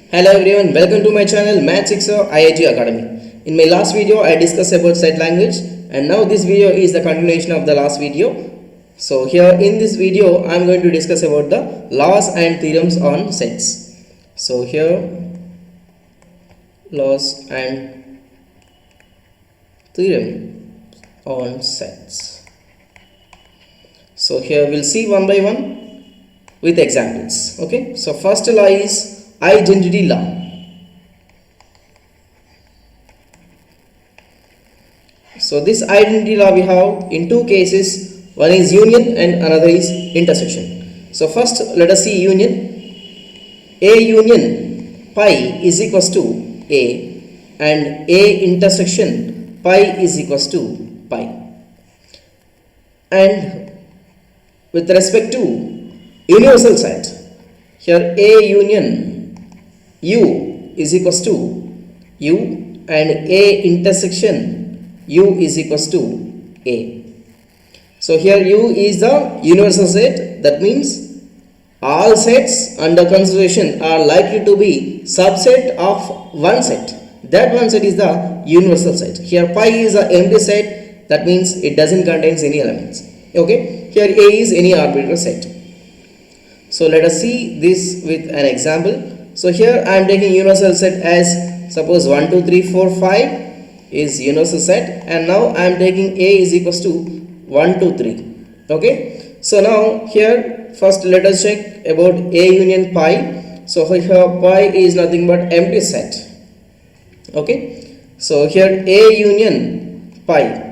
Hello everyone, welcome to my channel Maths Sixer IIT Academy. In my last video, I discussed about set language, and now this video is the continuation of the last video. So here in this video, I am going to discuss about the laws and theorems on sets. So here, laws and theorem on sets. So here we'll see one by one with examples. Okay, so first law is identity law. So this identity law we have in two cases, one is union and another is intersection. So first let us see union. A union pi is equals to A and A intersection pi is equals to pi. And with respect to universal set, here A union U is equals to U and A intersection U is equals to A. So here U is the universal set, that means all sets under consideration are likely to be subset of one set. That one set is the universal set. Here pi is an empty set, that means it doesn't contain any elements. Okay, here A is any arbitrary set. So let us see this with an example. So here I am taking universal set as suppose 1, 2, 3, 4, 5 is universal set, and now I am taking A is equals to 1, 2, 3. Okay. So now here first let us check about A union pi. So here pi is nothing but empty set. Okay. So here A union pi.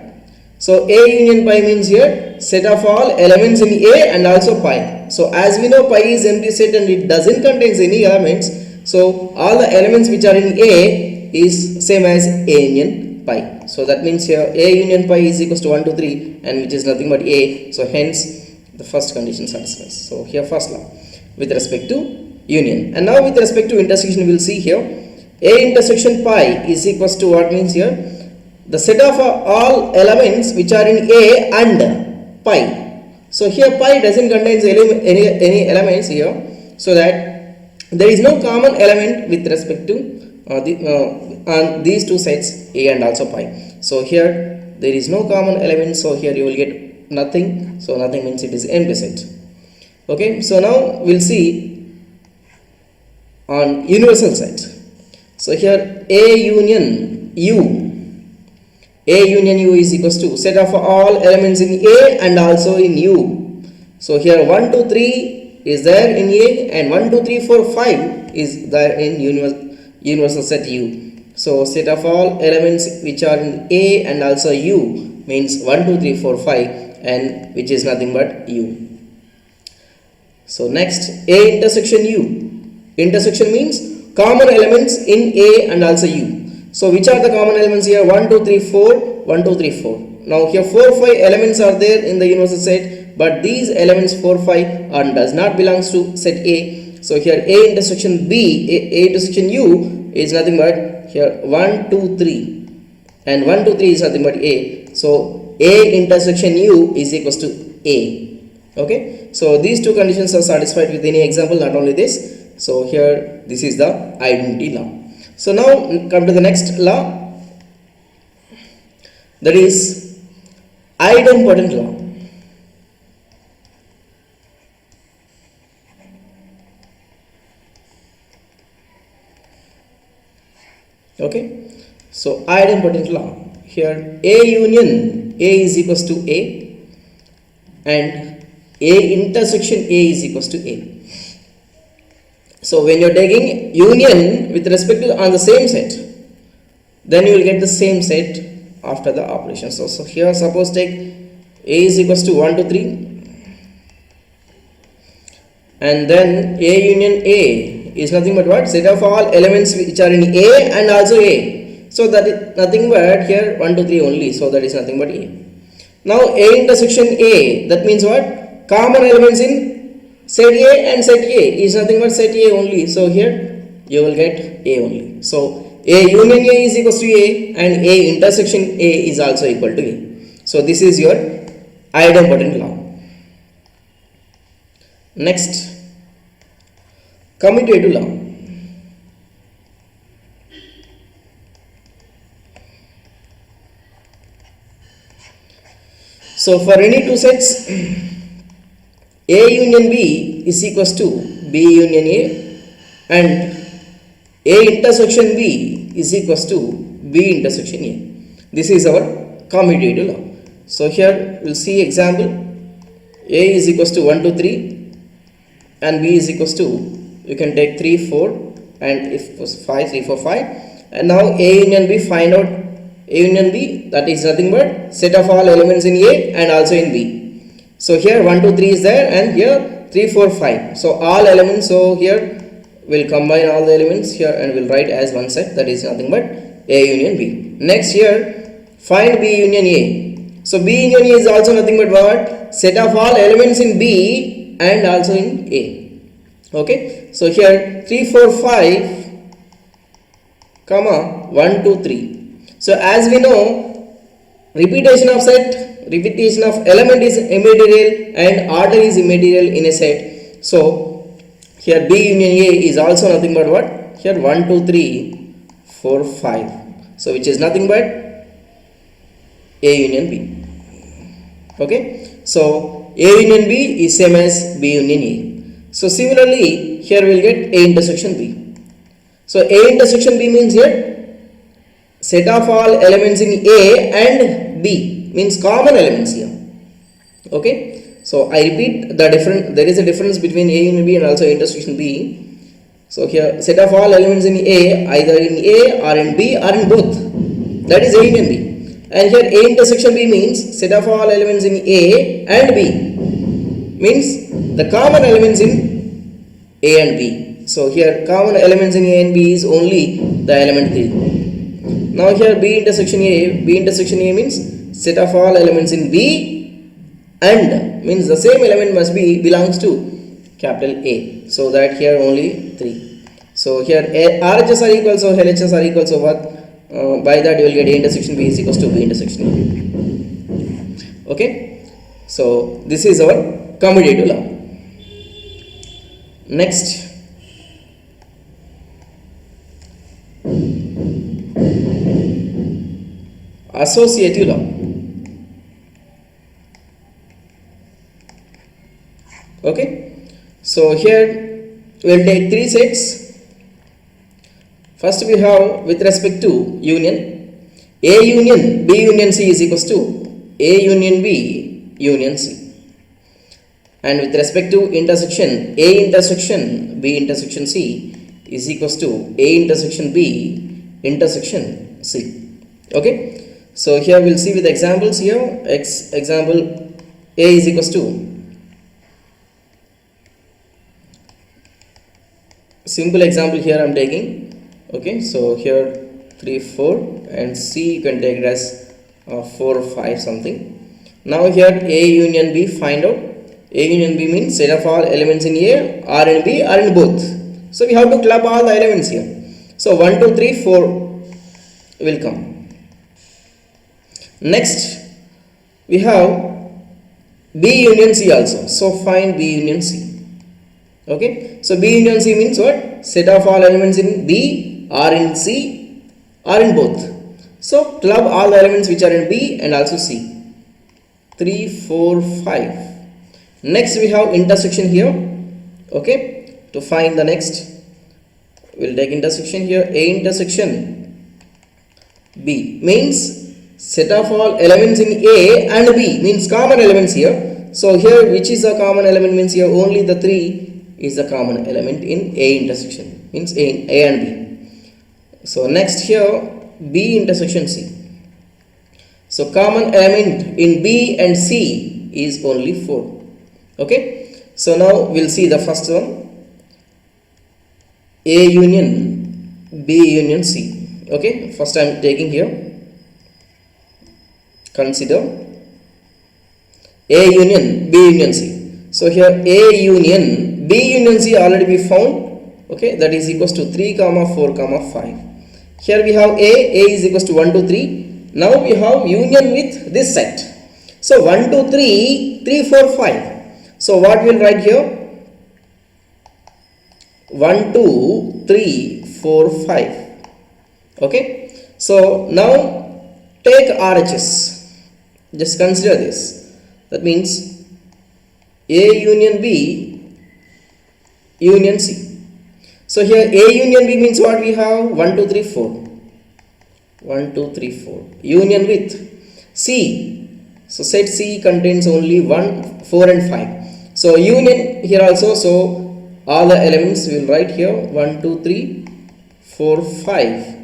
So A union pi means here set of all elements in A and also pi. So as we know pi is empty set and it doesn't contain any elements. So all the elements which are in A is same as A union pi. So that means here A union pi is equals to 1, 2, 3 and which is nothing but A. So hence the first condition satisfies. So here first law with respect to union. And now with respect to intersection we will see here A intersection pi is equals to what means here the set of all elements which are in A and pi. So here pi doesn't contain any elements here, so that there is no common element with respect to these two sets A and also pi. So here there is no common element, so here you will get nothing. So nothing means it is empty set. Okay, so now we'll see on universal set. So here A union U. A union U is equals to set of all elements in A and also in U. So here 1, 2, 3 is there in A and 1, 2, 3, 4, 5 is there in universal set U. So set of all elements which are in A and also U means 1, 2, 3, 4, 5 and which is nothing but U. So next A intersection U. Intersection means common elements in A and also U. So which are the common elements here? 1, 2, 3, 4, 1, 2, 3, 4. Now here 4, 5 elements are there in the universal set, but these elements 4, 5 does not belongs to set A. So here A intersection B, A intersection U is nothing but here 1, 2, 3 and 1, 2, 3 is nothing but A. So A intersection U is equals to A. Okay. So these two conditions are satisfied with any example, not only this. So here this is the identity law. So now come to the next law, that is idempotent law. Okay, so idempotent law, here A union A is equals to A and A intersection A is equals to A. So when you are taking union with respect to on the same set, then you will get the same set after the operation. So here suppose take A is equals to 1, 2, 3 and then A union A is nothing but what? Set of all elements which are in A and also A. So that is nothing but here 1, 2, 3 only. So that is nothing but A. Now A intersection A, that means what? Common elements in set A and set A is nothing but set A only. So here you will get A only. So A union A is equals to A and A intersection A is also equal to A. So this is your idempotent law. Next, commutative law. So for any two sets, A union B is equals to B union A, and A intersection B is equals to B intersection A. This is our commutative law. So here we'll see example. A is equals to 1 2 3 and B is equals to, you can take 3 4 and if it was 5 3 4 5, and now A union B, find out A union B, that is nothing but set of all elements in A and also in B. So here 1 2 3 is there, and here 3 4 5. So all elements, so here we'll combine all the elements here and we'll write as one set, that is nothing but A union B. Next here, find B union A. So B union A is also nothing but what? Set of all elements in B and also in A. Okay, so here 3 4 5 comma 1 2 3. So as we know, repetition of set, repetition of element is immaterial and order is immaterial in a set. So here B union A is also nothing but what? Here 1 2 3 4 5. So which is nothing but A union B. Okay, so A union B is same as B union A. So similarly here we'll get A intersection B. So A intersection B means here set of all elements in A and B, means common elements here. Okay, so I repeat the difference, there is a difference between A union B and also intersection B. So here set of all elements in A, either in A or in B or in both, that is A union B. And here A intersection B means set of all elements in A and B, means the common elements in A and B. So here common elements in A and B is only the element 3. Now here B intersection A means set of all elements in B and, means the same element must be belongs to capital A. So that here only 3. So here RHS are equal, so LHS are equal, so what? By that you will get A intersection B is equals to B intersection A. Okay, so this is our commutative law. Next, associative law. Okay, so here we will take 3 sets. First we have with respect to union, A union B union C is equals to A union B union C, and with respect to intersection, A intersection B intersection C is equals to A intersection B intersection C. Okay, so here we will see with examples here. Example A is equals to, simple example here I am taking. Okay, so here 3 4 and C you can take it as 4 5 something. Now here A union B, find out A union B means set of all elements in A or in B or in both. So we have to club all the elements here. So 1 2 3 4 will come. Next we have B union C also. So find B union C. Okay, so B union C means what? Set of all elements in B or in C or in both. So club all the elements which are in B and also C. 3 4 5. Next we have intersection here. Okay, to find the next, we'll take intersection here. A intersection B means set of all elements in A and B, means common elements here. So here which is a common element, means here only the 3 is the common element in A intersection, means A and B. So next here B intersection C. So common element in B and C is only 4. Okay, so now we'll see the first one, A union B union C. Okay, first I am taking here, consider A union B union C. So here A union B union C already we found. Okay, that is equals to 3 comma 4 comma 5. Here we have A is equals to 1 2 3. Now we have union with this set. So 1 2 3 3 4 5. So what we will write here? 1 2 3 4 5. Okay, so now take RHS. Just consider this. That means A union B union C. So here A union B means what we have? 1, 2, 3, 4. 1, 2, 3, 4. Union with C. So set C contains only 1, 4 and 5. So union here also. So all the elements we will write here 1, 2, 3, 4, 5.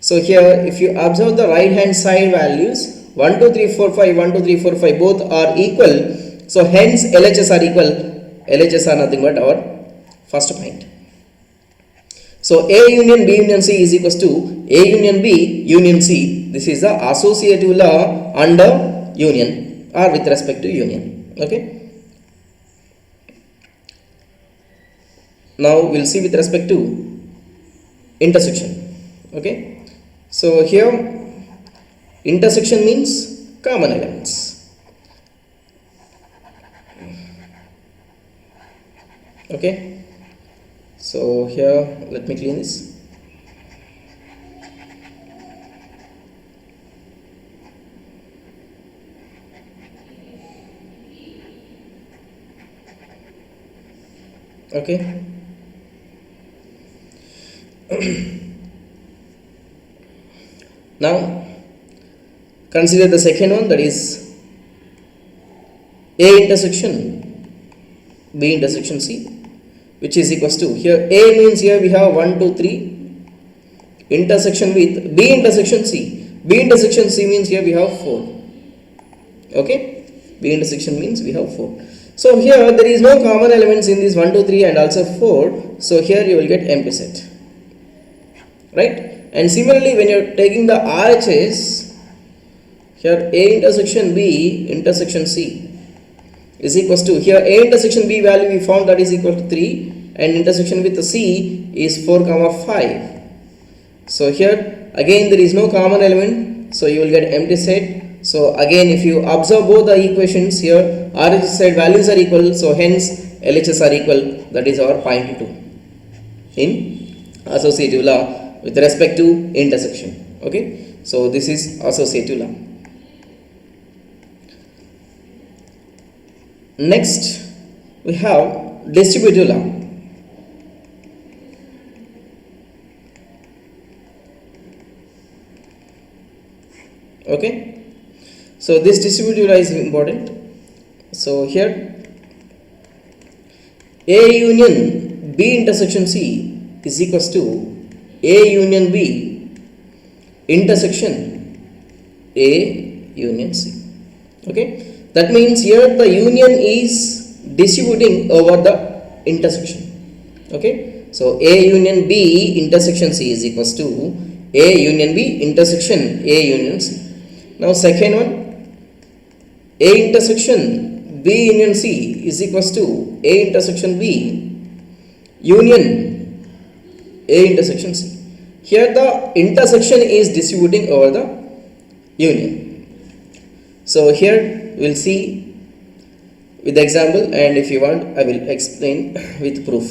So here if you observe the right hand side values 1, 2, 3, 4, 5, 1, 2, 3, 4, 5 both are equal. So hence LHS are equal. LHS are nothing but our first point. So A union B union C is equals to A union B union C. This is the associative law under union or with respect to union. Okay. Now we'll see with respect to intersection. Okay. So here intersection means common elements. Okay. So here let me clean this. Okay. Now consider the second one, that is A intersection B intersection C, which is equals to, here A means here we have 1, 2, 3 intersection with B intersection C. B intersection C means here we have 4. Okay, B intersection means we have 4. So here there is no common elements in this 1, 2, 3 and also 4. So here you will get empty set, right? And similarly when you are taking the RHS, here A intersection B intersection C is equals to, here A intersection B value we found that is equal to 3 and intersection with the C is 4, 5. So here again there is no common element, so you will get empty set. So again if you observe both the equations here, RHS side values are equal, so hence LHS are equal. That is our point 2 in associative law with respect to intersection. Okay, so this is associative law. Next we have distributive law. Okay, so this distributive law is important. So here A union B intersection C is equals to A union B intersection A union C. Okay, that means here the union is distributing over the intersection. Okay, so A union B intersection C is equals to A union B intersection A union C. Now second one, A intersection B union C is equals to A intersection B union A intersection C. Here the intersection is distributing over the union. So here we will see with the example, and if you want I will explain with proof.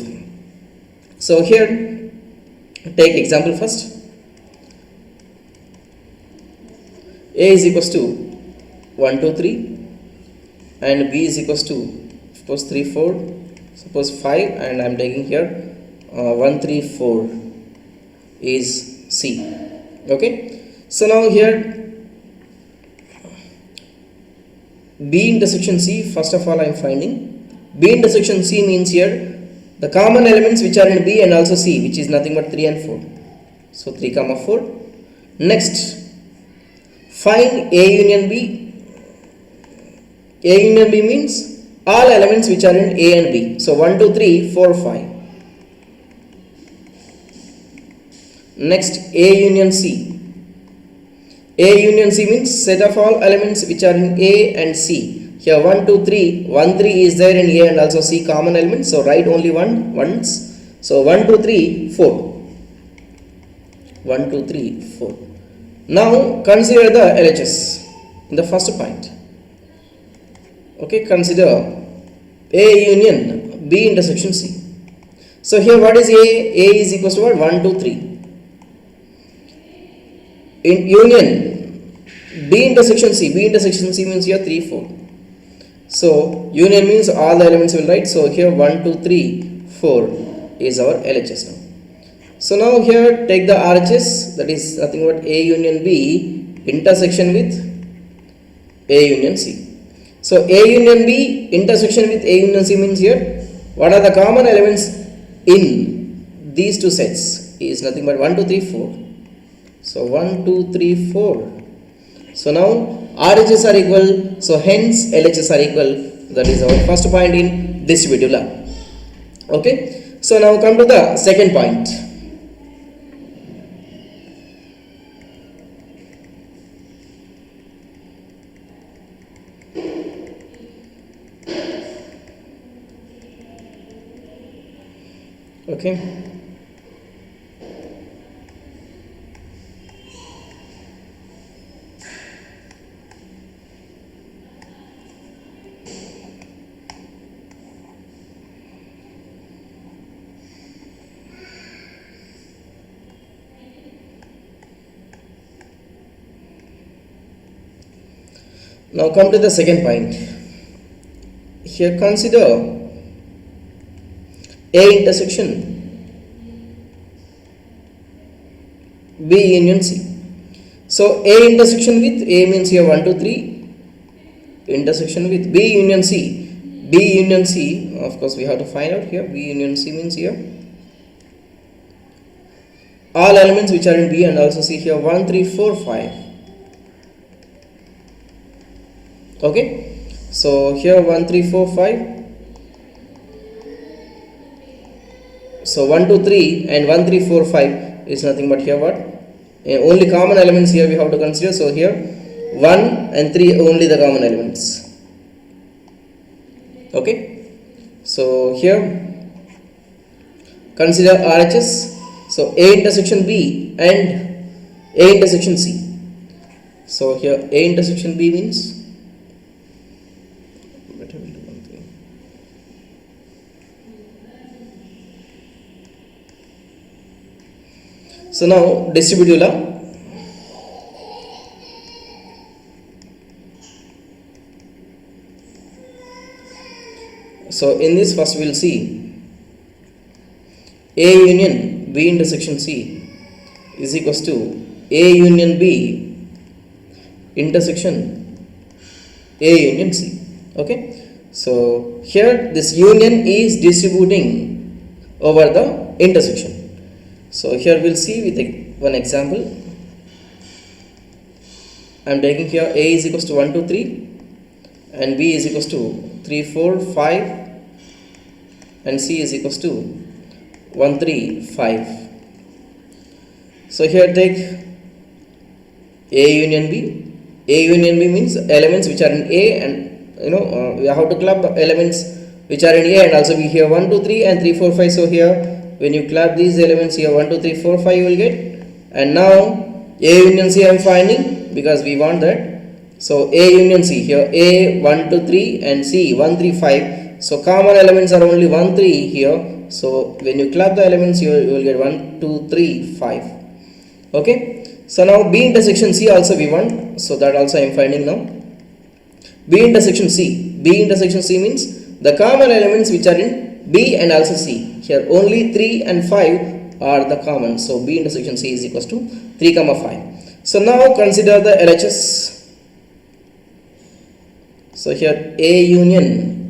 So here take example first. A is equals to 1, 2, 3 and B is equals to suppose 3, 4, suppose 5, and I am taking here 1, 3, 4 is C. Okay, so now here B intersection C, first of all I am finding B intersection C means here the common elements which are in B and also C, which is nothing but 3 and 4. So 3, 4. Next find A union B. A union B means all elements which are in A and B. So 1, 2, 3, 4, 5. Next A union C. A union C means set of all elements which are in A and C. Here 1, 2, 3, 1, 3 is there in A and also C common elements. So write only one once. So 1, 2, 3, 4. 1, 2, 3, 4. Now consider the LHS in the first point. Okay, consider A union B intersection C. So here what is A? A is equals to what? 1, 2, 3. In union B intersection C. B intersection C means here 3, 4. So union means all the elements will write. So here 1, 2, 3, 4 is our LHS now. So now here take the RHS, that is nothing but A union B intersection with A union C. So A union B intersection with A union C means here what are the common elements in these two sets is nothing but 1, 2, 3, 4. So 1, 2, 3, 4. So now RHS are equal, so hence LHS are equal. That is our first point in distributive law. Okay. So now come to the second point. Okay. Now come to the second point. Here consider A intersection B union C. So A intersection with A means here 1, 2, 3 intersection with B union C. B union C, of course we have to find out here. B union C means here all elements which are in B, and also see here 1, 3, 4, 5. Okay, so here 1, 3, 4, 5. So 1, 2, 3 and 1, 3, 4, 5 is nothing but here what? Only common elements here we have to consider. So here 1 and 3 only the common elements. Okay, so here consider RHS. So A intersection B and A intersection C. So here A intersection B means so now distributive law. So in this first we will see A union B intersection C is equals to A union B intersection A union C. Okay, so here this union is distributing over the intersection. So here we'll see with one example. I am taking here A is equals to 1, 2, 3 and B is equals to 3, 4, 5 and C is equals to 1, 3, 5. So here take A union B. A union B means elements which are in A, and we have to club elements which are in A, and also we here 1, 2, 3 and 3, 4, 5. So here when you club these elements here 1, 2, 3, 4, 5 you will get, and now A union C I am finding because we want that. So A union C here A 1, 2, 3 and C 1, 3, 5. So common elements are only 1, 3 here. So when you club the elements you will get 1, 2, 3, 5. Okay. So now B intersection C also we want. So that also I am finding now. B intersection C. B intersection C means the common elements which are in B and also C. Here only 3 and 5 are the common. So B intersection C is equals to 3, 5. So now consider the LHS. So here A union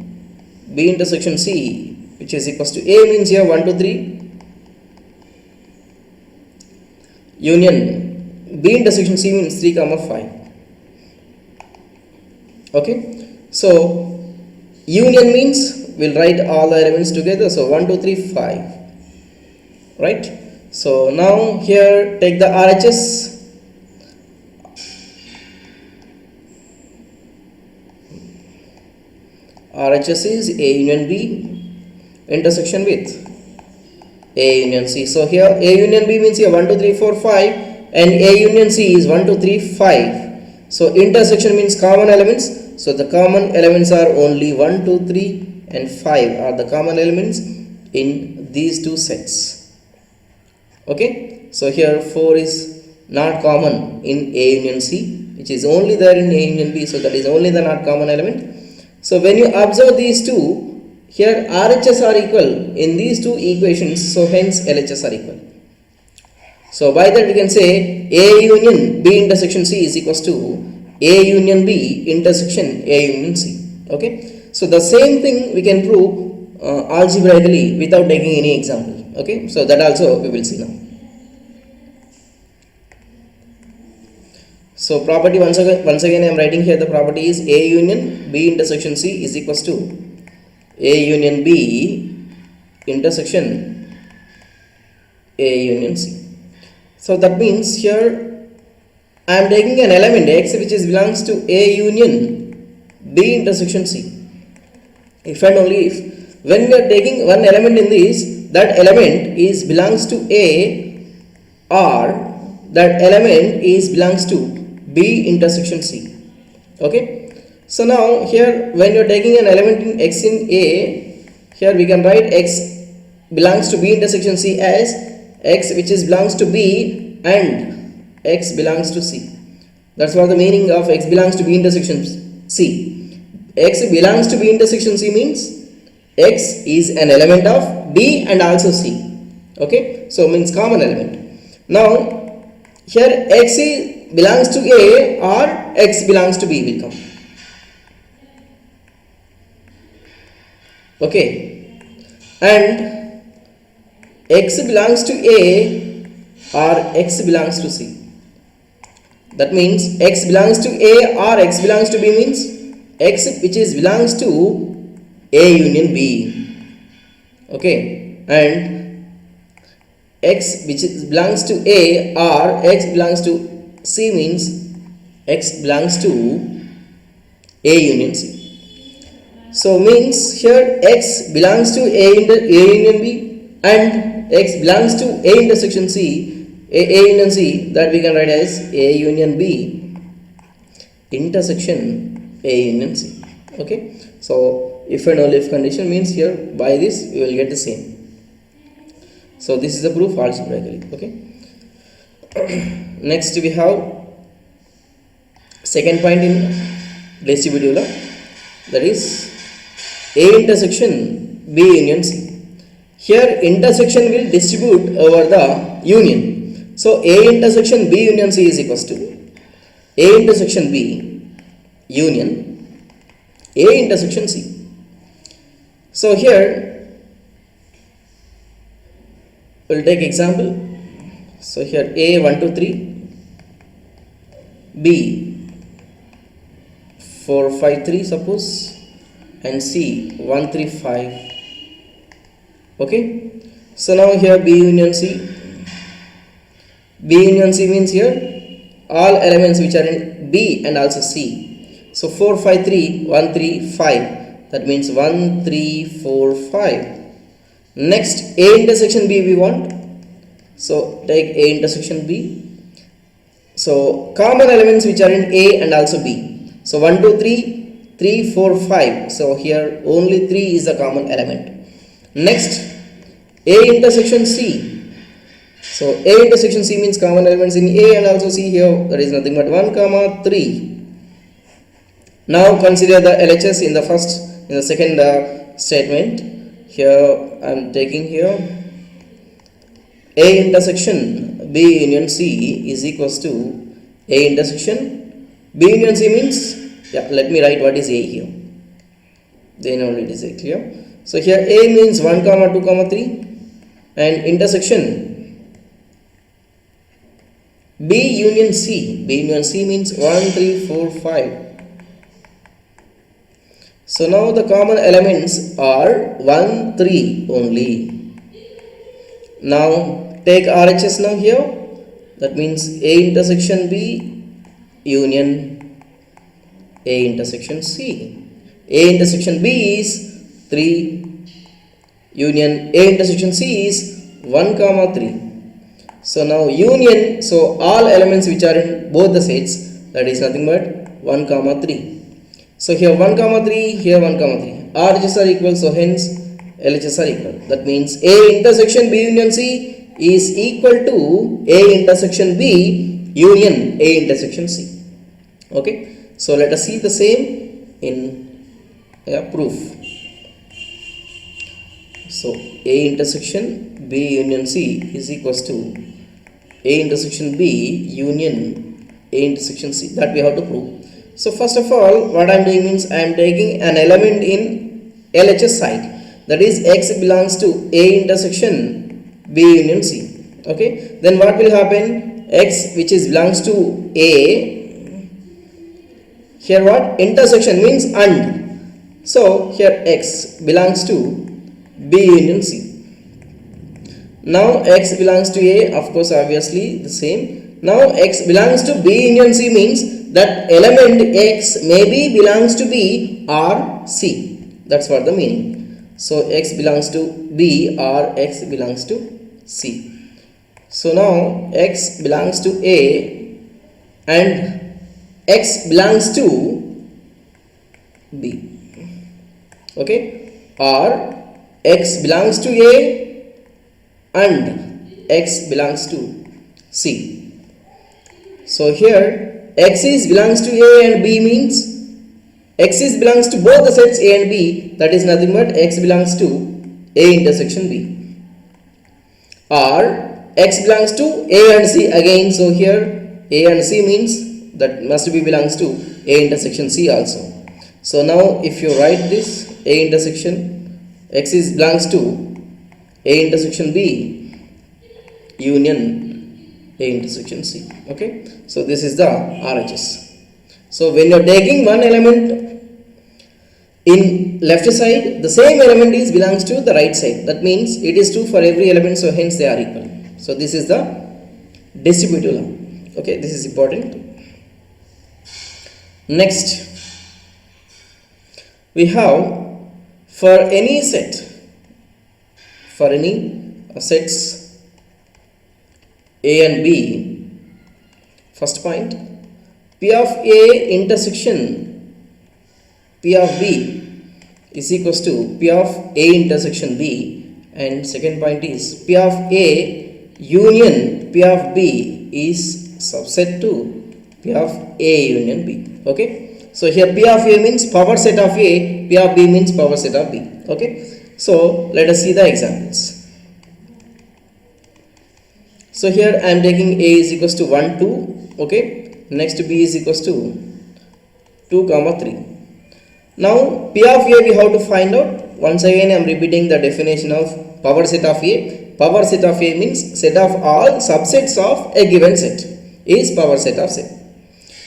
B intersection C, which is equals to A means here 1, 2, 3 union B intersection C means 3, 5. Okay. So union means we'll write all the elements together. So 1, 2, 3, 5. Right. So now here take the RHS. RHS is A union B intersection with A union C. So here A union B means here 1, 2, 3, 4, 5 and A union C is 1, 2, 3, 5. So intersection means common elements. So the common elements are only 1, 2, 3 and 5 are the common elements in these two sets. Okay. So here 4 is not common in A union C, which is only there in A union B. So that is only the not common element. So when you observe these two, here RHS are equal in these two equations, so hence LHS are equal. So by that we can say A union B intersection C is equals to A union B intersection A union C. Okay. So the same thing we can prove algebraically without taking any example. Okay. So that also we will see now. So property once again I am writing here, the property is A union B intersection C is equals to A union B intersection A union C. So that means here I am taking an element X which belongs to A union B intersection C. If and only if when we are taking one element in this, that element belongs to A, or that element belongs to B intersection C. Okay. So now here when you are taking an element in X in A, here we can write X belongs to B intersection C as X which belongs to B and X belongs to C. That's what the meaning of X belongs to B intersection C. X belongs to B intersection C means X is an element of B and also C. Okay. So means common element. Now here X belongs to A or X belongs to B will come. Okay. And X belongs to A or X belongs to C. That means X belongs to A or X belongs to B means X which belongs to A union B. Okay. And X which belongs to A or X belongs to C means X belongs to A union C. So means here X belongs to A union B and X belongs to A intersection C, A union C, that we can write as A union B intersection A union C. Okay. So if and only if condition means here by this we will get the same. So this is the proof algebraically. Okay. Next we have second point in distributive law, that is A intersection B union C. Here intersection will distribute over the union. So A intersection B union C is equals to A intersection B union A intersection C. So here we will take example. So here A 1 2 3, B 4 5 3 suppose, and C 1 3 5. Okay. So now here B union C. B union C means here all elements which are in B and also C. So 4 5 3 1 3 5. That means 1 3 4 5. Next A intersection B we want. So take A intersection B. So common elements which are in A and also B. So 1 2 3 3 4 5. So here only 3 is the common element. Next A intersection C. So A intersection C means common elements in A and also C. Here there is nothing but 1 comma 3. Now consider the LHS in the second statement. Here I am taking here A intersection B union C is equals to A intersection B union C means, let me write what is A here, then only it is clear. So here A means 1 comma 2 comma 3 and intersection B union C means 1 3 4 5. So now the common elements are 1 3 only. Now take RHS now here, that means A intersection B union A intersection C. A intersection B is 3 union A intersection C is 1 comma 3. So now union, so all elements which are in both the sets, that is nothing but 1 comma 3. So here 1 comma 3, here 1 comma 3. RHS are equal, so hence LHS are equal. That means A intersection B union C is equal to A intersection B union A intersection C. Okay. So let us see the same in proof. So A intersection B union C is equals to A intersection B union A intersection C. That we have to prove. So first of all, what I am doing means I am taking an element in LHS side, that is X belongs to A intersection B union C. Okay, then what will happen? X which is belongs to A, here what? Intersection means and. So here X belongs to B union C. Now X belongs to A, of course obviously the same. Now X belongs to B union C means that element X maybe belongs to B or C. That's what the meaning. So X belongs to B or X belongs to C. So now X belongs to A and X belongs to B. Okay, or X belongs to A and X belongs to C. So here X is belongs to A and B means X is belongs to both the sets A and B, that is nothing but X belongs to A intersection B, or X belongs to A and C again. So here A and C means that must be belongs to A intersection C also. So now if you write this A intersection X is belongs to A intersection B union A intersection C. Okay, so this is the RHS. So when you are taking one element in left side, the same element is belongs to the right side. That means it is true for every element, so hence they are equal. So this is the distributive law. Okay, this is important. Next, we have for any set, for any sets A and B, first point, P of A intersection P of B is equals to P of A intersection B, and second point is P of A union P of B is subset to P of A union B. Okay, so here P of A means power set of A, P of B means power set of B. Okay, so let us see the examples. So here I am taking A is equals to 1 2. Okay, next B is equals to 2 comma 3. Now P of A we have to find out. Once again I am repeating the definition of power set of A. Power set of A means set of all subsets of a given set is power set of set.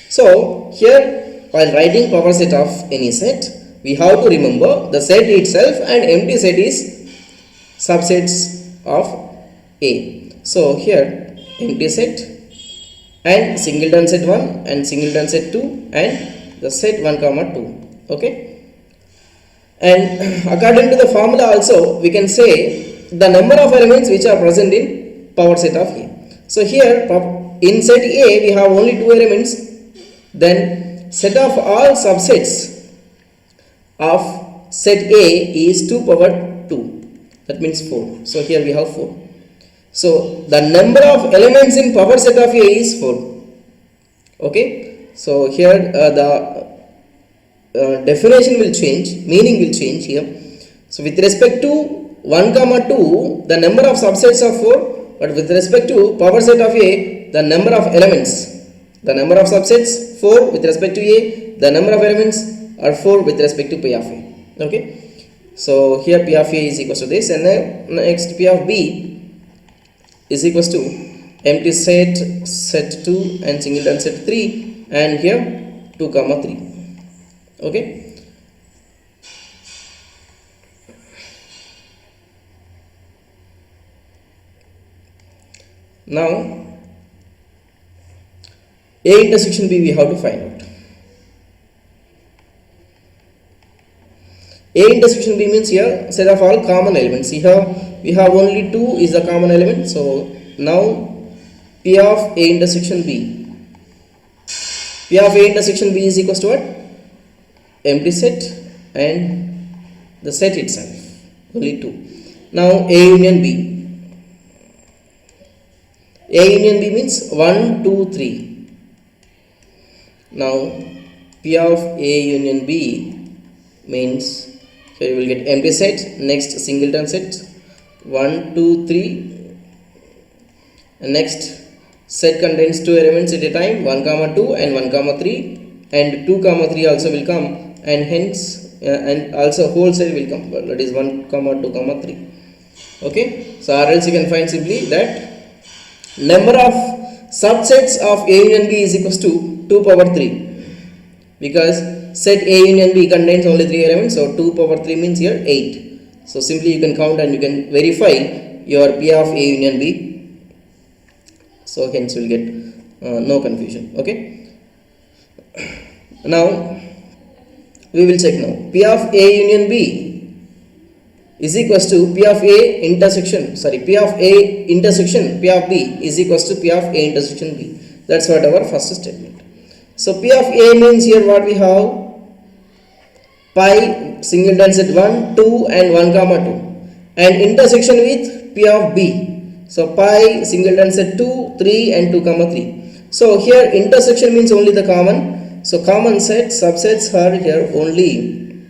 So here while writing power set of any set, we have to remember the set itself and empty set is subsets of A. So here empty set and singleton set 1 and singleton set 2 and the set 1 comma 2. Okay, and according to the formula also we can say the number of elements which are present in power set of A. So here in set A we have only 2 elements, then set of all subsets of set A is 2 power 2, that means 4. So here we have 4. So the number of elements in power set of A is 4. Okay, so here the definition will change, meaning will change here. So with respect to 1 comma 2 the number of subsets are 4, but with respect to power set of A the number of elements, the number of subsets 4 with respect to A, the number of elements are 4 with respect to P of A. Okay, so here P of A is equals to this, and then next P of B is equals to empty set set 2 and singleton set 3, and here 2 comma 3. Okay, now A intersection B we have to find out. A intersection B means here set of all common elements. Here we have only 2 is the common element. So now P of A intersection B, P of A intersection B is equals to what? Empty set and the set itself, only 2. Now A union B, A union B means 1 2 3. Now P of A union B means here you will get empty set, next singleton set 1 2 3, and next set contains two elements at a time 1 comma 2 and 1 comma 3, and 2 comma 3 also will come, and hence and also whole set will come, that is 1 comma 2 comma 3. Okay, so or else you can find simply that number of subsets of A union B is equals to 2 power 3, because set A union B contains only 3 elements, so 2 power 3 means here 8. So simply you can count and you can verify your P of A union B. So hence you will get no confusion. Okay, now we will check now. P of A union B is equals to P of A intersection, P of A intersection P of B is equals to P of A intersection B. That's what our first statement. So P of A means here what we have, pi singleton set 1 2 and 1 comma 2, and intersection with P of B, so pi singleton set 2 3 and 2 comma 3. So here intersection means only the common, so common set subsets are here only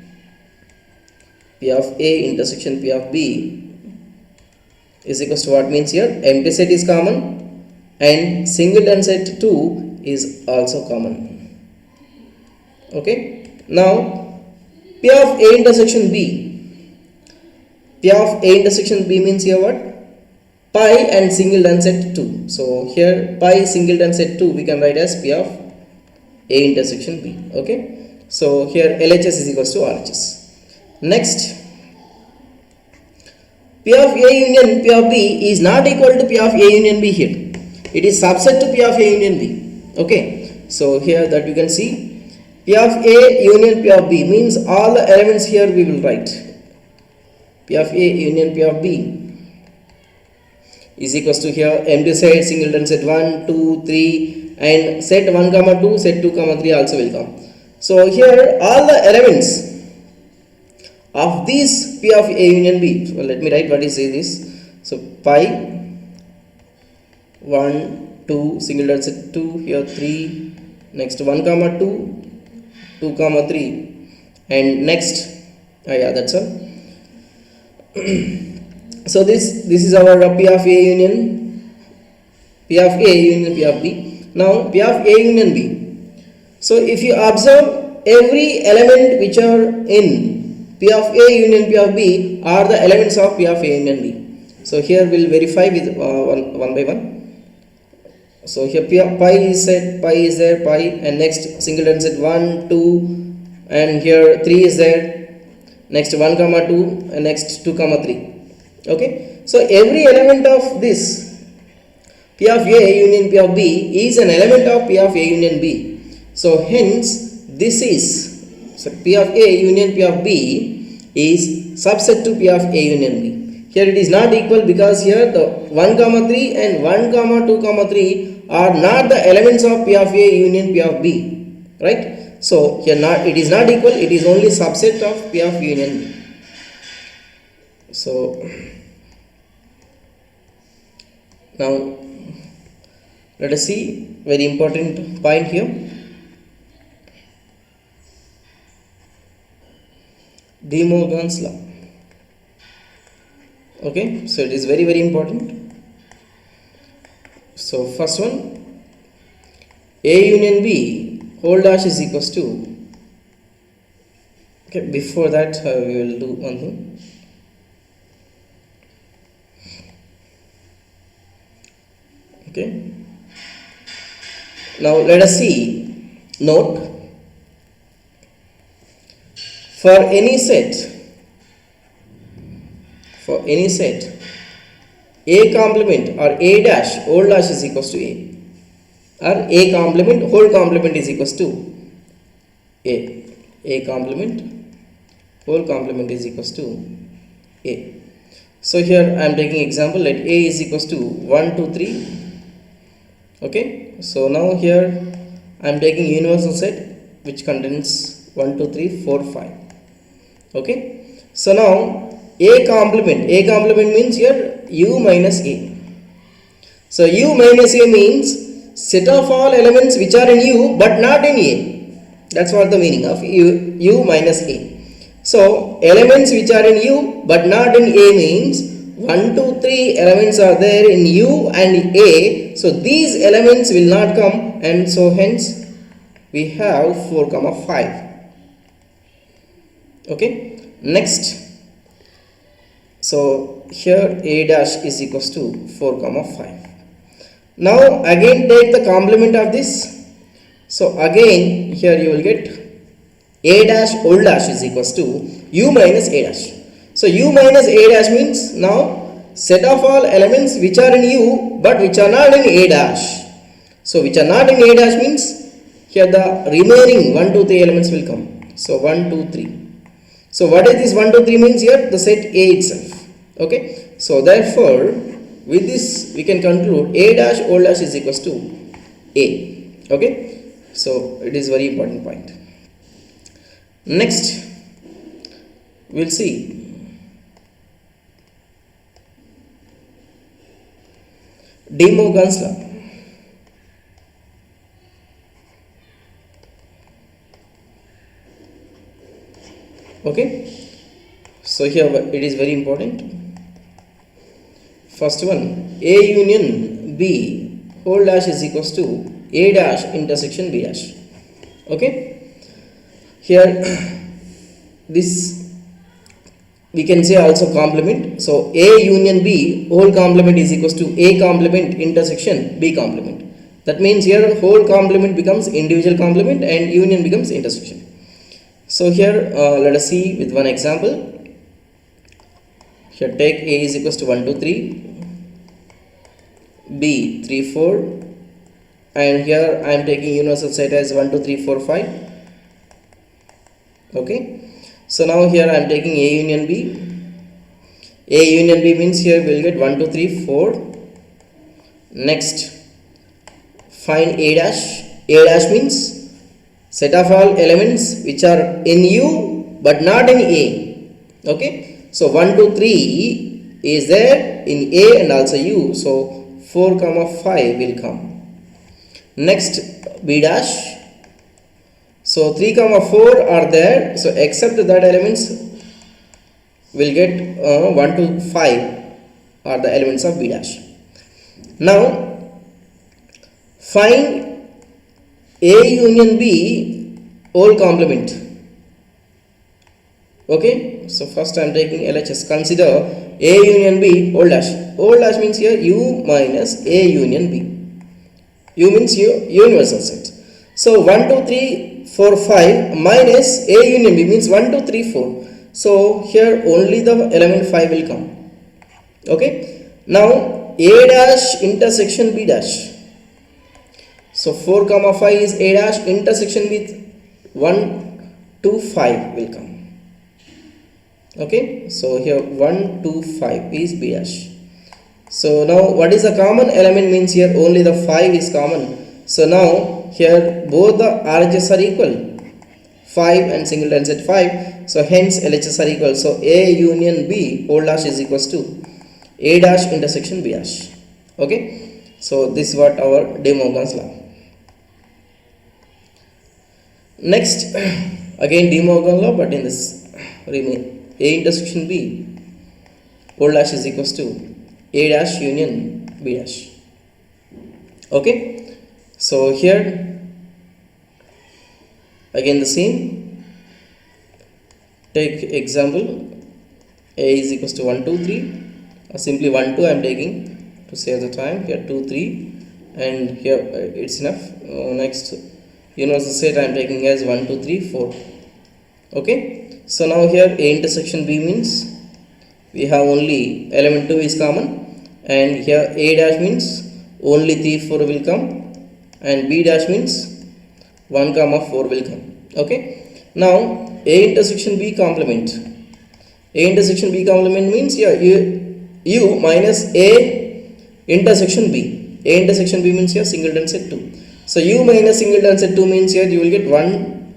P of A intersection P of B is equals to what means here, empty set is common and singleton set 2 is also common. Okay, now P of A intersection B, P of A intersection B means here what, pi and singleton set 2. So here pi singleton set 2 we can write as P of A intersection B. Okay, so here LHS is equals to RHS. Next, P of A union P of B is not equal to P of A union B here. It is subset to P of A union B. Okay, so here that you can see P of A union P of B means all the elements here we will write. P of A union P of B is equals to here empty set singleton set 1 2 3 and set 1 comma 2 set 2 comma 3 also will come. So here all the elements of this P of A union B, so let me write what is this. So pi 1 2 singleton set 2 here 3, next 1 comma 2 2 comma 3, and next that's all. So this is our P of A union P of A union P of B. Now P of A union B, so if you observe every element which are in P of A union P of B are the elements of P of A union B. So here we will verify with one by one. So here P of pi is set, pi is there, pi, and next singleton set 1 2 and here 3 is there, next 1 comma 2 and next 2 comma 3. Okay, so every element of this P of A union P of B is an element of P of A union B. So hence this is, so P of A union P of B is subset to P of A union B. Here it is not equal because here the 1 comma 3 and 1 comma 2 comma 3 are not the elements of P of A union P of B, right? So here not, it is not equal, it is only subset of P of union B. So now let us see very important point here. De Morgan's law. Okay, so it is very important. So first one, A union B whole dash is equals to, okay, before that we will do one thing. Okay, now let us see, note, for any set A complement or A dash whole dash is equals to A, or A complement whole complement is equals to A complement whole complement is equals to A. So here I am taking example, let A is equals to 1 2 3. Okay, so now here I am taking universal set which contains 1 2 3 4 5. Okay, so now A complement means here U minus A. So U minus A means set of all elements which are in U but not in A. That's what the meaning of U minus A. So elements which are in U but not in A means 1, 2, 3 elements are there in U and A. So these elements will not come, and so hence we have 4 comma 5. Okay, next. So here A dash is equals to 4 comma 5. Now again take the complement of this. So again here you will get A dash old dash is equals to U minus A dash. So U minus A dash means now set of all elements which are in U but which are not in A dash. So which are not in A dash means here the remaining 1, 2, 3 elements will come. So 1, 2, 3. So what is this 1, 2, 3 means here? The set A itself. Okay. So therefore with this we can conclude A dash old dash is equals to A. Okay. So it is very important point. Next we will see De Morgan's law. Okay, so here it is very important. First one, A union B whole dash is equals to A dash intersection B dash. Okay, here this we can say also complement. So A union B whole complement is equals to A complement intersection B complement. That means here whole complement becomes individual complement and union becomes intersection. So here let us see with one example. Here take A is equals to 1, 2, 3, B 3, 4, and here I am taking universal set as 1, 2, 3, 4, 5. Okay. So now here I am taking A union B. A union B means here we will get 1, 2, 3, 4. Next, find A dash. A dash means set of all elements which are in U but not in A. Okay. So 1, 2, 3 is there in A and also U. So 4 comma 5 will come. Next, B dash. So 3 comma 4 are there. So except that elements will get 1 to 5 are the elements of B dash. Now find A union B whole complement. Okay, so first I am taking LHS. Consider A union B whole dash. Whole dash means here U minus A union B. U means universal set. So 1, 2, 3, 4, 5 minus A union B means 1, 2, 3, 4. So here only the element 5 will come. Okay. Now A dash intersection B dash. So 4 comma 5 is A dash intersection with 1, 2, 5 will come. Okay. So here 1, 2, 5 is B dash. So now what is the common element means here only the 5 is common. So now here both the RHS are equal, 5 and singleton set 5. So hence LHS are equal. So A union B whole dash is equals to A dash intersection B dash. Okay. So this is what our De Morgan's law. Next, again De Morgan law, but in this remain A intersection B whole dash is equals to A dash union B dash. Okay. So here again the same. Take example A is equals to 1, 2, 3, or simply 1, 2 I am taking to save the time. Here 2, 3, and here it's enough. Next, universal set I am taking as 1, 2, 3, 4. Okay. So now here A intersection B means we have only element 2 is common, and here A dash means only 3, 4 will come, and B dash means 1 comma 4 will come. Okay. Now A intersection B complement. A intersection B complement means here U minus A intersection B. A intersection B means here singleton set 2. So U minus singleton set 2 means here you will get 1,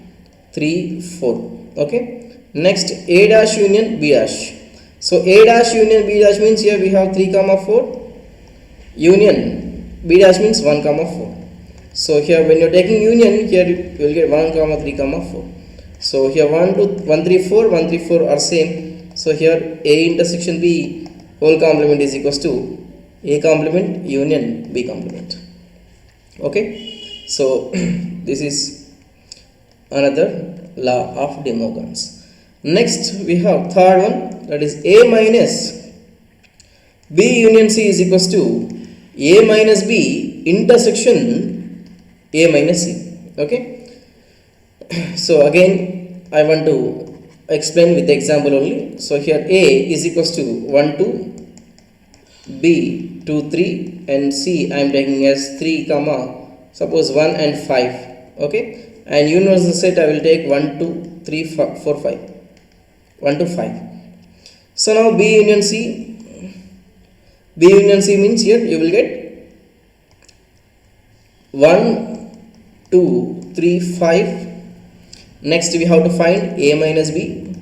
3, 4. Okay. Next, A dash union B dash. So A dash union B dash means here we have 3 comma 4. Union B dash means 1 comma 4. So here when you are taking union, here you will get 1 comma 3 comma 4. So here 1 2 1 3 4 1 3 4 are same. So here A intersection B whole complement is equals to A complement union B complement. Okay, so this is another law of De Morgan's. Next we have third one, that is A minus B union C is equals to A minus B intersection A minus C. Okay, so again I want to explain with the example only. So here A is equals to 1 2, B 2 3, and C I am taking as 3 comma suppose 1 and 5. Okay, and universal set I will take 1 2 3 4 5, 1 to 5. So now B union C, B union C means here you will get 1 2 3 5. Next we have to find A minus B.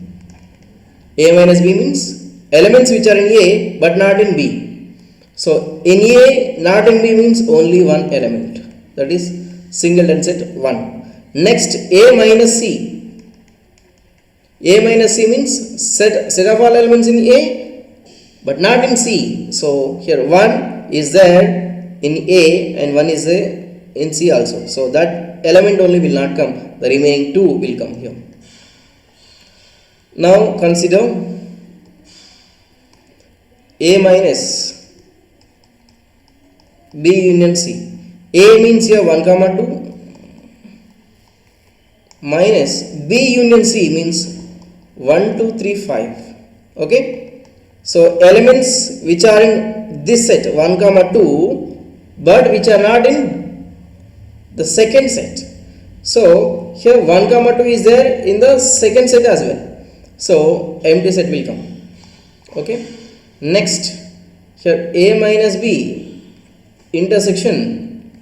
A minus B means elements which are in A but not in B. So in A not in B means only one element, that is singleton set 1. Next A minus C. A minus C means set of all elements in A but not in C. So here 1 is there in A and 1 is there in C also. So that element only will not come, the remaining 2 will come here. Now consider A minus B union C. A means here 1 comma 2 minus B union C means 1 2 3 5. Okay, so elements which are in this set 1 comma 2 but which are not in the second set. So here 1 comma 2 is there in the second set as well, so empty set will come. Okay, next here A minus B intersection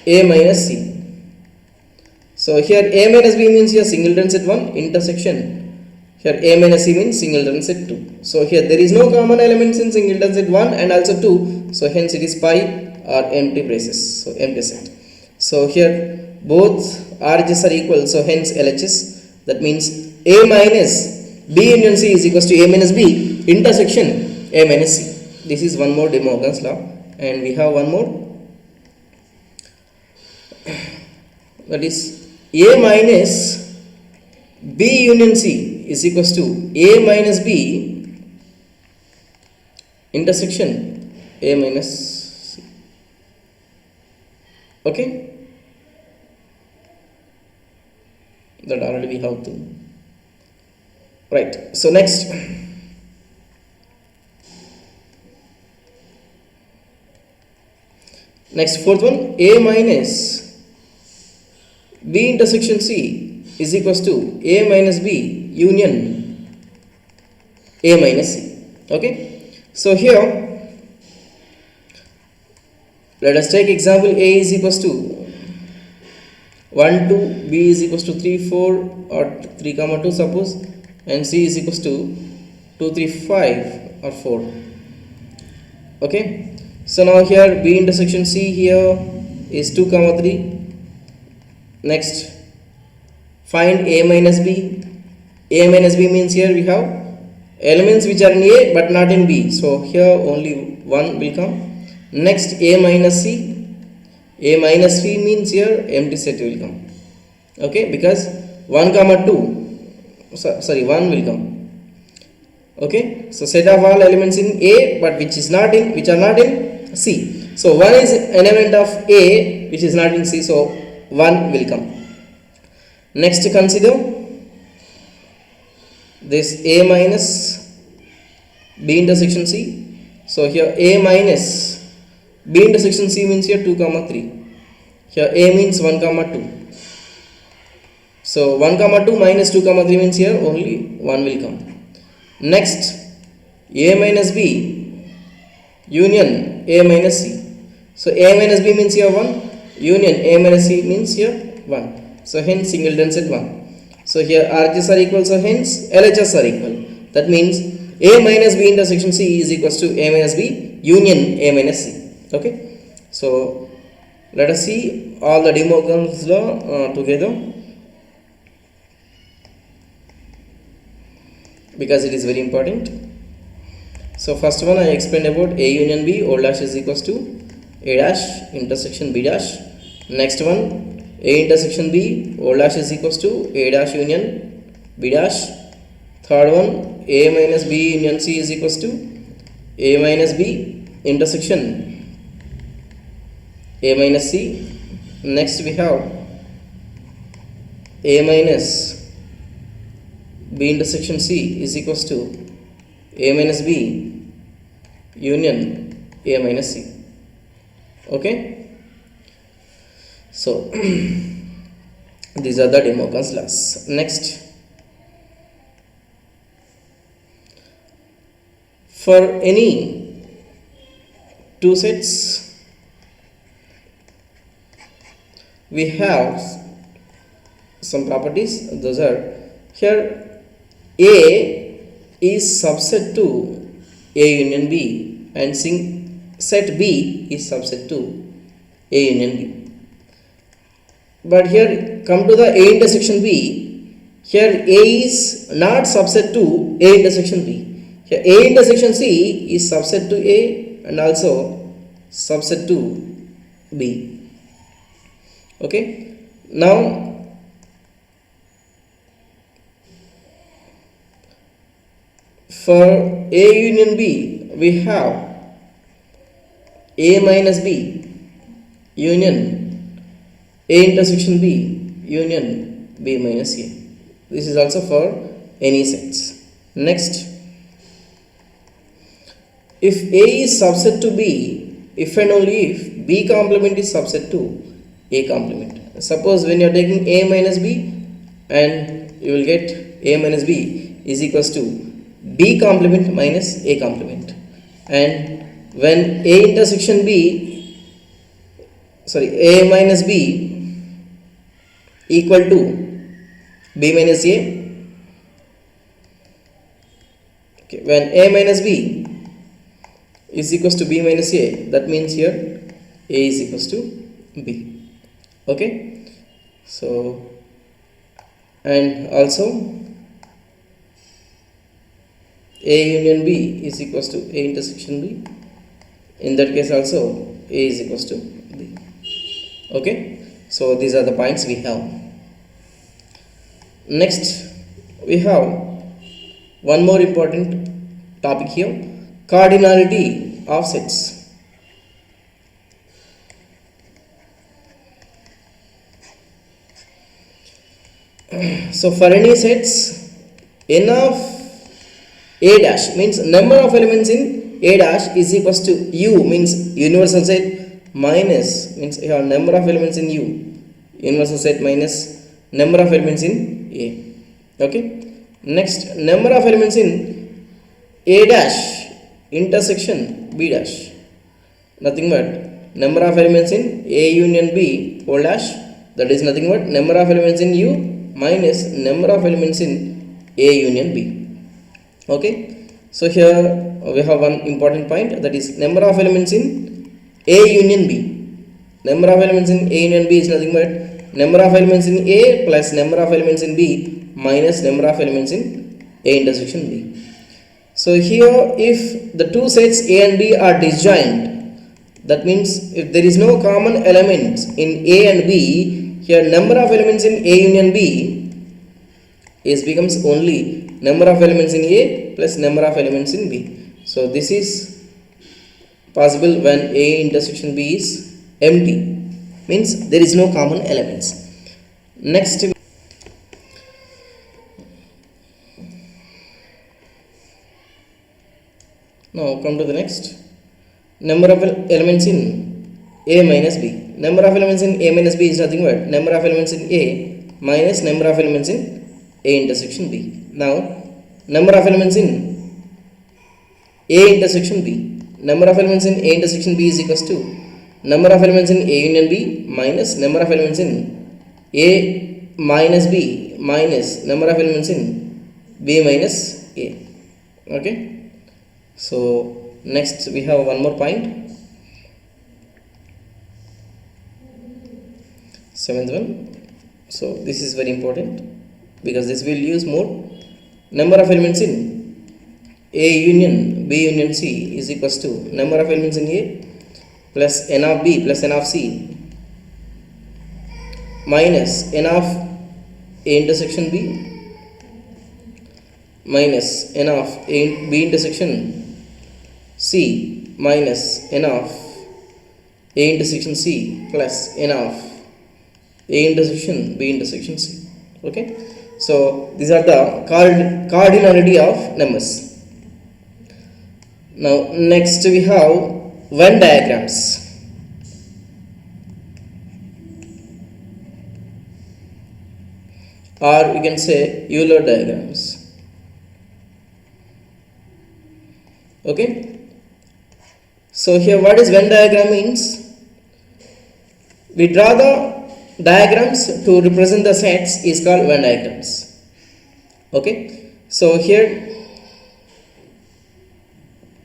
A minus C. So here A minus B means here singleton set 1 intersection here A minus C means singleton set 2. So here there is no common elements in singleton set 1 and also 2, so hence it is pi or empty braces, so empty set. So here both RHS are equal, so hence LHS, that means A minus B union C is equals to A minus B intersection A minus C. This is one more De Morgan's law, and we have one more, that is A minus B union C is equals to A minus B intersection A minus C. Okay, that already we have to. Right, so next fourth one, A minus B intersection C is equals to A minus B union A minus C. Okay, so here let us take example. A is equals to 1 2, B is equals to 3 4 or 3 comma 2 suppose, and C is equals to 2 3 5 or 4. Okay, so now here B intersection C here is 2 comma 3. Next find A minus B. A minus B means here we have elements which are in A but not in B, so here only 1 will come. Next A minus C. A minus C means here empty set will come. Okay, because 1 comma 2 sorry 1 will come. Okay, so set of all elements in A but which are not in C. So 1 is an element of A which is not in C, so 1 will come. Next consider this A minus B intersection C. So here A minus B intersection C means here 2 comma 3. Here A means 1 comma 2. So 1 comma 2 minus 2 comma 3 means here only 1 will come. Next A minus B union A minus C. So A minus B means here 1, union A minus C means here 1. So hence singleton set 1. So here RHS are equal, so hence LHS are equal. That means A minus B intersection C is equals to A minus B union A minus C. Okay, so let us see all the De Morgan's law together. because it is very important. So first one I explained about A union B, O dash is equals to A dash intersection B dash. Next one, A intersection B, O dash is equals to A dash union B dash. Third one, A minus B union C is equals to A minus B intersection A minus C. Next we have A minus B intersection C is equals to A minus B union A minus C. Okay, so these are the De Morgan's laws. Next, for any two sets we have some properties. Those are here: A is subset to A union B and set B is subset to A union B. But here come to the A intersection B. Here A is not subset to A intersection B. Here A intersection C is subset to A and also subset to B. Okay, now for A union B we have A minus B union A intersection B union B minus A. This is also for any sets. Next, if A is subset to B, if and only if B complement is subset to A complement. Suppose when you are taking A minus B and you will get A minus B is equals to B complement minus A complement, and when A intersection B, sorry, A minus B equal to B minus A, okay, when A minus B is equals to B minus A, that means here A is equals to B. Okay, so and also A union B is equals to A intersection B. In that case also A is equals to B. Okay, so these are the points we have. Next, we have one more important topic here: cardinality of sets. So for any sets, n of A dash means number of elements in A dash is equals to U means universal set minus means you have number of elements in U, universal set minus number of elements in A. Okay, next, number of elements in A dash intersection B dash, nothing but number of elements in A union B whole dash, that is nothing but number of elements in U minus number of elements in A union B. Okay, so here we have one important point, that is number of elements in A union B. Number of elements in A union B is nothing but number of elements in A plus number of elements in B minus number of elements in A intersection B. So here if the two sets A and B are disjoint, that means if there is no common elements in A and B, here number of elements in A union B is becomes only number of elements in A plus number of elements in B. So this is possible when A intersection B is empty, means there is no common elements. Next, now come to the next, number of elements in A minus B. Number of elements in A minus B is nothing but number of elements in A minus number of elements in A intersection B. Now number of elements in A intersection B, number of elements in A intersection B is equals to number of elements in A union B minus number of elements in A minus B minus number of elements in B minus A. Okay, so next we have one more point, seventh one. So this is very important because this will use more number of elements in A union B union C is equals to number of elements in A plus n of B plus n of C minus n of A intersection B minus n of B intersection C minus n of A intersection C plus n of A intersection B intersection C. Okay, so these are the cardinality of numbers. Now next we have Venn diagrams. Or we can say Euler diagrams. Okay, so here what is Venn diagram means? We draw the diagrams to represent the sets is called Venn diagrams. Okay, so here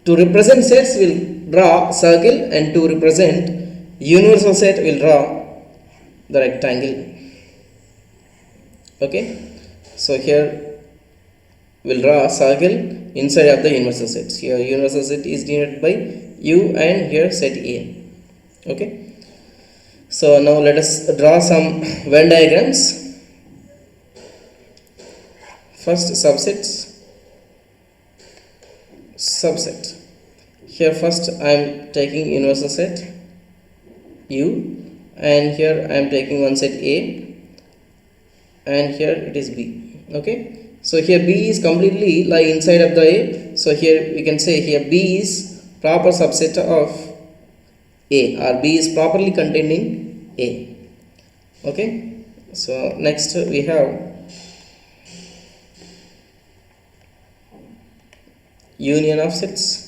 to represent sets we'll draw circle, and to represent universal set we'll draw the rectangle. Okay, so here we'll draw a circle inside of the universal sets. Here universal set is denoted by U and here set A. Okay, so now let us draw some Venn diagrams. First subset. Here first I am taking universal set U, and here I am taking one set A, and here it is B. Okay, so here B is completely lie inside of the A, so here we can say here B is proper subset of A, or B is properly contained in A. Okay, so next we have union of sets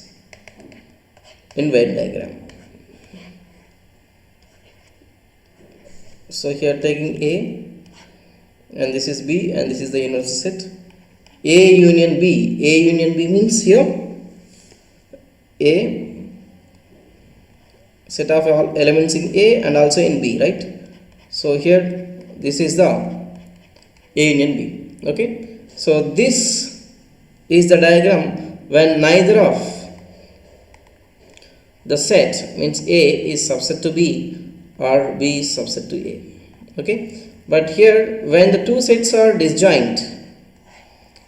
in Venn diagram. So here taking A, and this is B, and this is the universal set. A union B. A union B means here A set of all elements in A and also in B, right? So here this is the A union B. Okay, so this is the diagram when neither of the set means A is subset to B or B is subset to A. Okay, but here when the two sets are disjoint,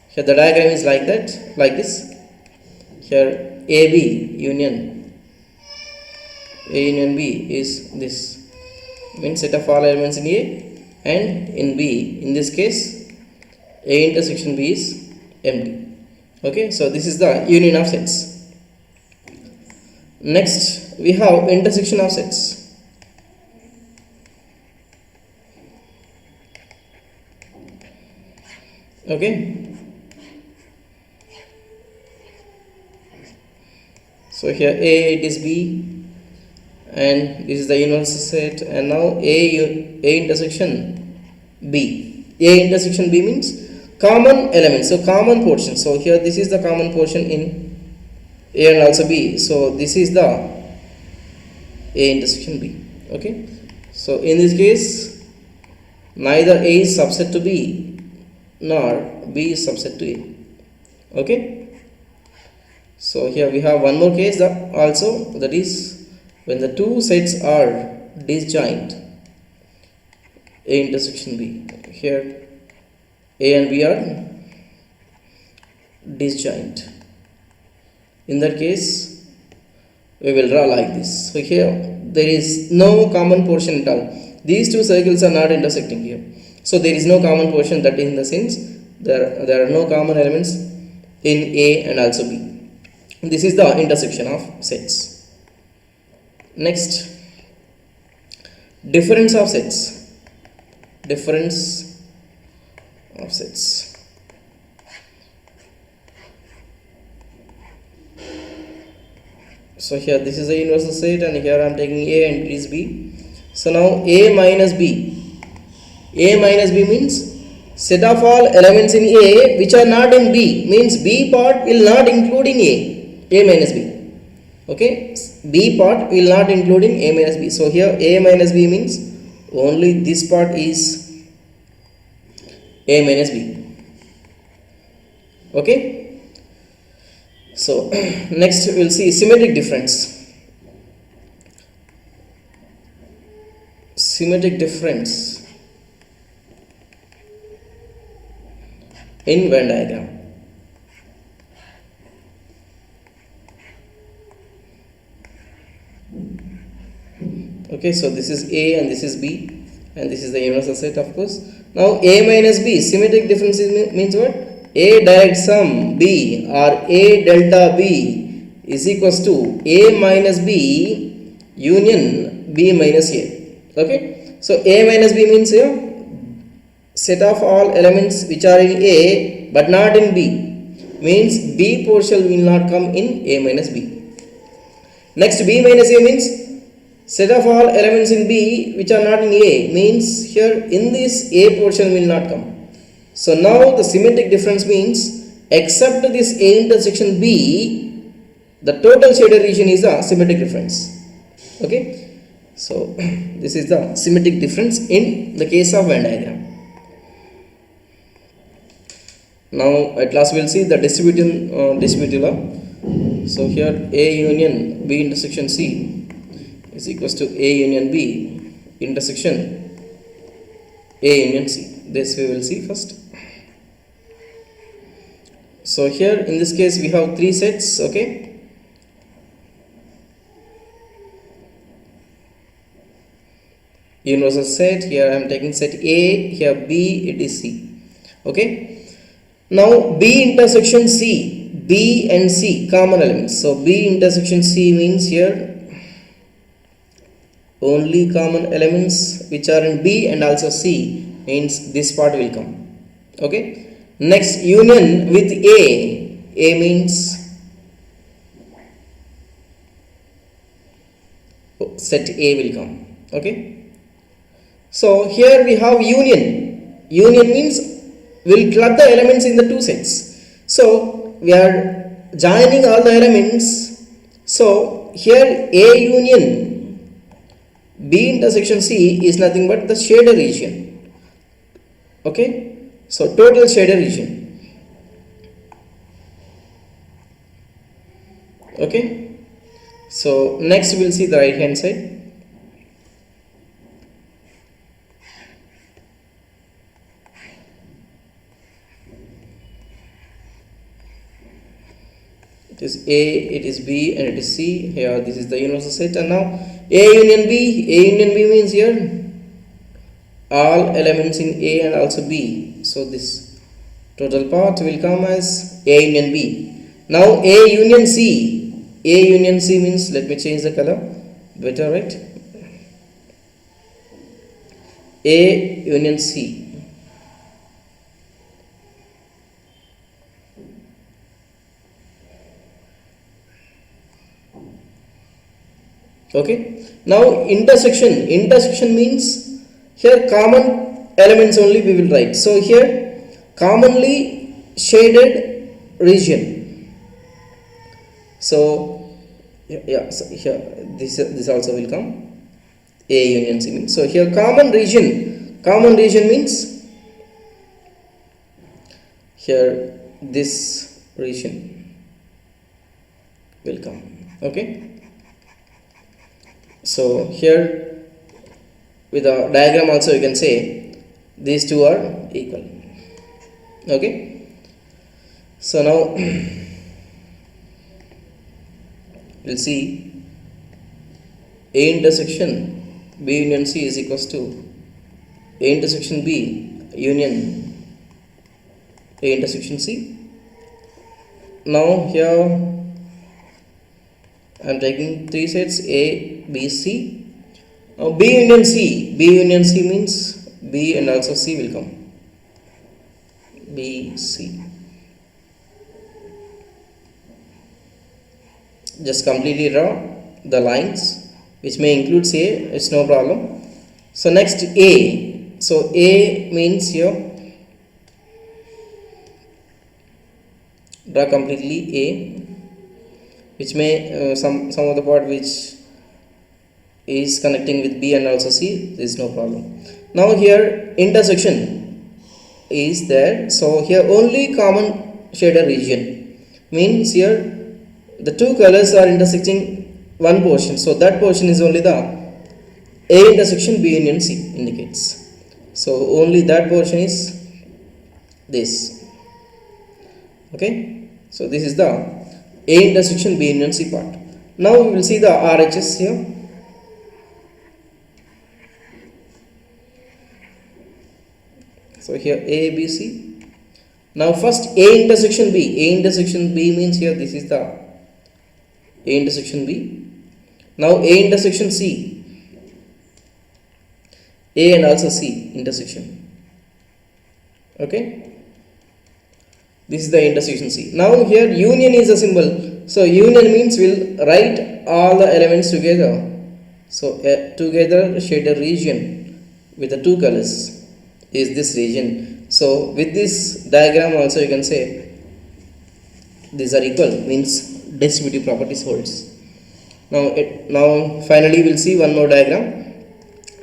here the diagram is like that, like this. Here AB union B is this, means set of all elements in A and in B. In this case A intersection B is empty. Okay, so this is the union of sets. Next we have intersection of sets. Okay, so here A it is B, and this is the universal set, and now A intersection B. A intersection B means common elements, so common portion. So here this is the common portion in A and also B, so this is the A intersection B. Okay, so in this case neither A is subset to B nor B is subset to A. Okay, so here we have one more case that also, that is when the two sets are disjoint, A intersection B. Here A and B are disjoint. In that case we will draw like this. So here there is no common portion at all. These two circles are not intersecting here, so there is no common portion, that is in the sense there are no common elements in A and also B. This is the intersection of sets. Next, difference of sets. Difference of sets. So here this is a universal set, and here I am taking A and it is B. So now A minus B. A minus B means set of all elements in A which are not in B, means B part will not include in A minus B. Okay, B part will not include in A minus B. So here A minus B means only this part is A minus B. Okay, So next we will see symmetric difference. Symmetric difference in Venn diagram. Okay, so this is A and this is B, and this is the universal set, of course. Now A minus B, symmetric difference means what? A direct sum B or A delta B is equals to A minus B union B minus A. Okay, so A minus B means here set of all elements which are in A but not in B, means B portion will not come in A minus B. Next, B minus A means set of all elements in B which are not in A, means here in this A portion will not come. So now the symmetric difference means except this A intersection B, the total shaded region is a symmetric difference. Okay, so this is the symmetric difference in the case of Venn diagram. Now at last we will see the distributive law. So here A union B intersection C is equals to A union B intersection A union C. This we will see first. So here in this case we have three sets. Okay, universal set. Here I am taking set A, here B, it is C. Okay, now B intersection C, B and C common elements. So B intersection C means here only common elements which are in B and also C, means this part will come. Okay, next union with A means set A will come. Okay, so here we have union. Union means we'll club the elements in the two sets. So we are joining all the elements. So here A union B intersection C is nothing but the shaded region. Okay, so total shaded region. Okay, so next we will see the right hand side. It is A, it is B, and it is C. Here this is the universal set, and now A union B means here all elements in A and also B. So this total part will come as A union B. Now A union C means, let me change the color better, right? A union C. Okay, now intersection means here common elements only we will write. So here commonly shaded region. So yeah, so here this also will come A union C means. So here common region means here this region will come. Okay, so here with the diagram also you can say these two are equal. Okay, so now we'll see A intersection B union C is equals to A intersection B union A intersection C. Now here I am taking three sets A, B, C. Now B union C means B and also C will come. B, C. Just completely draw the lines which may include C, it's no problem. So next A. So A means here draw completely A, which may some of the part which is connecting with B and also C, there is no problem. Now here intersection is there, so here only common shader region means here the two colors are intersecting one portion, so that portion is only the A intersection B union C indicates. So only that portion is this. Okay, so this is the A intersection B union C part. Now we will see the RHS here. So here A, B, C. Now first A intersection B. A intersection B means here this is the A intersection B. Now A intersection C. A and also C intersection. Okay. This is the intersection C. Now here union is a symbol. So union means we'll write all the elements together. So together shaded region with the two colors is this region. So with this diagram also you can say these are equal, means distributive properties holds. Now finally we'll see one more diagram,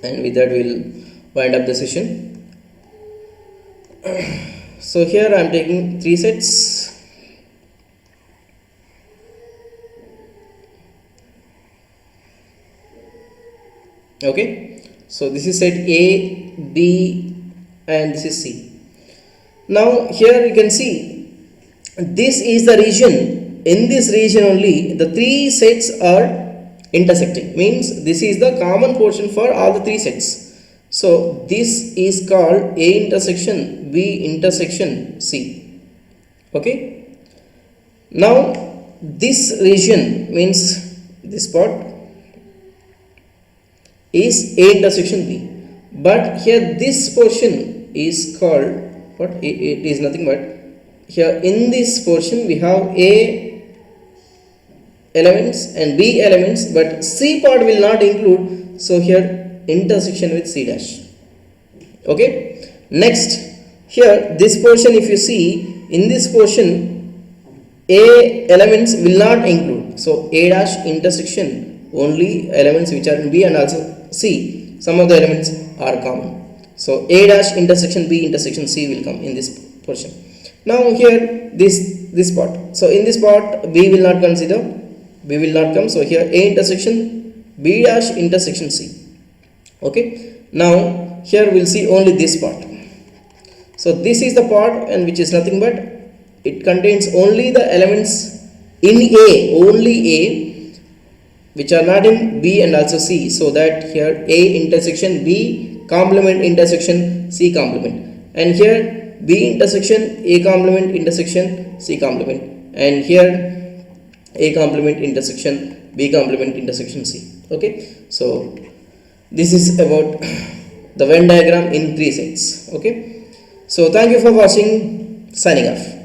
and with that we'll wind up the session. So here I am taking three sets. Okay, so this is set A, B, and this is C. Now here you can see this is the region. In this region only the three sets are intersecting, means this is the common portion for all the three sets. So this is called A intersection B intersection C. Okay, now this region means this part is A intersection B, but here this portion is called what? It is nothing but here in this portion we have A elements and B elements, but C part will not include, so here intersection with C dash. Okay, next here this portion, if you see in this portion A elements will not include, so A dash intersection only elements which are in B and also C, some of the elements are common. So A dash intersection B intersection C will come in this portion. Now here this part, so in this part B will not consider, B will not come, so here A intersection B dash intersection C. Okay, now here we'll see only this part. So this is the part and which is nothing but it contains only the elements in A, only A, which are not in B and also C, so that here A intersection B complement intersection C complement, and here B intersection A complement intersection C complement, and here A complement intersection B complement intersection C. Okay, so this is about the Venn diagram in three sets. Okay, so thank you for watching. Signing off.